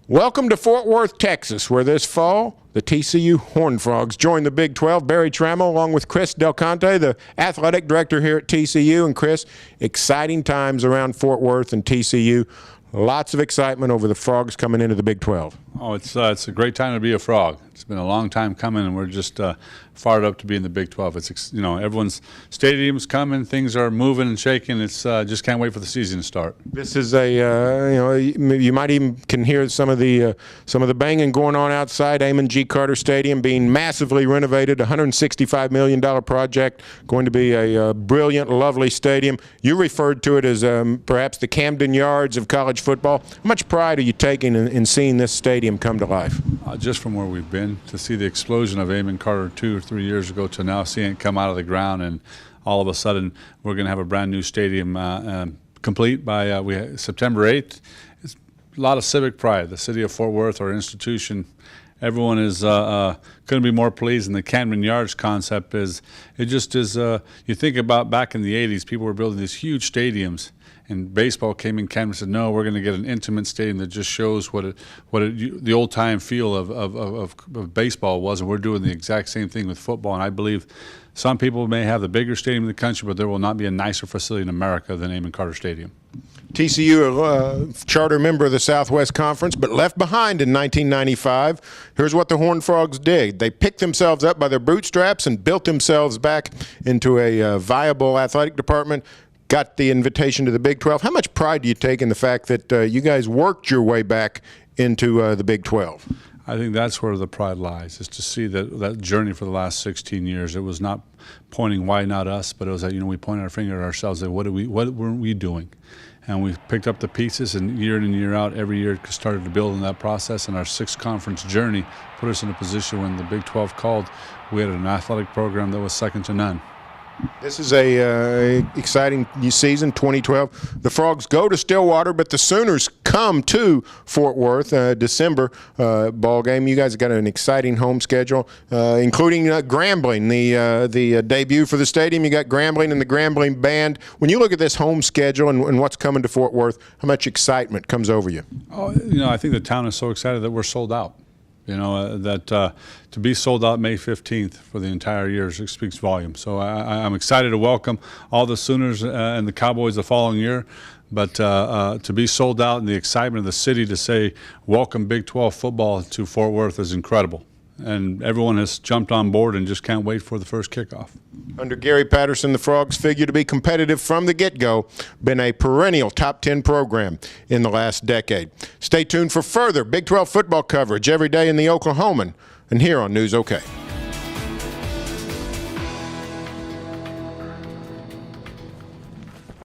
Welcome to Fort Worth, Texas, where this fall the TCU Horned Frogs join the Big 12. Barry Tramel along with Chris Del Conte, the athletic director here at TCU. And Chris, exciting times around Fort Worth and TCU. Lots of excitement over the Frogs coming into the Big 12. Oh, it's a great time to be a Frog. It's been a long time coming, and we're just fired up to be in the Big 12. It's everyone's stadium's coming, things are moving and shaking. It's just can't wait for the season to start. This is a you might even can hear some of the banging going on outside. Amon Carter Stadium being massively renovated, $165 million project, going to be a brilliant, lovely stadium. You referred to it as perhaps the Camden Yards of college football. How much pride are you taking in seeing this stadium come to life? Just from where we've been, to see the explosion of Amon Carter 2 or 3 years ago to now seeing it come out of the ground, and all of a sudden we're going to have a brand new stadium complete by September 8th. It's a lot of civic pride. The city of Fort Worth, our institution, everyone is couldn't be more pleased. And the Camden Yards concept is, it just is, you think about back in the 80s, people were building these huge stadiums, and baseball came in Camden and said, no, we're going to get an intimate stadium that just shows the old-time feel of baseball was, and we're doing the exact same thing with football. And I believe some people may have the bigger stadium in the country, but there will not be a nicer facility in America than Amon Carter Stadium. TCU, a charter member of the Southwest Conference, but left behind in 1995. Here's what the Horned Frogs did. They picked themselves up by their bootstraps and built themselves back into a viable athletic department, got the invitation to the Big 12. How much pride do you take in the fact that you guys worked your way back into the Big 12? I think that's where the pride lies, is to see that journey for the last 16 years. It was not pointing why not us, but it was that, we pointed our finger at ourselves and what weren't we doing? And we picked up the pieces, and year in and year out, every year started to build in that process. And our sixth conference journey put us in a position when the Big 12 called, we had an athletic program that was second to none. This is a exciting season, 2012. The Frogs go to Stillwater, but the Sooners come to Fort Worth, December ball game. You guys have got an exciting home schedule, including Grambling, the debut for the stadium. You got Grambling and the Grambling Band. When you look at this home schedule and what's coming to Fort Worth, how much excitement comes over you? Oh, I think the town is so excited that we're sold out. To be sold out May 15th for the entire year speaks volumes. So I'm excited to welcome all the Sooners and the Cowboys the following year. But to be sold out and the excitement of the city to say, welcome Big 12 football to Fort Worth is incredible. And everyone has jumped on board and just can't wait for the first kickoff. Under Gary Patterson, the Frogs figure to be competitive from the get-go, been a perennial top 10 program in the last decade. Stay tuned for further Big 12 football coverage every day in the Oklahoman and here on News OK.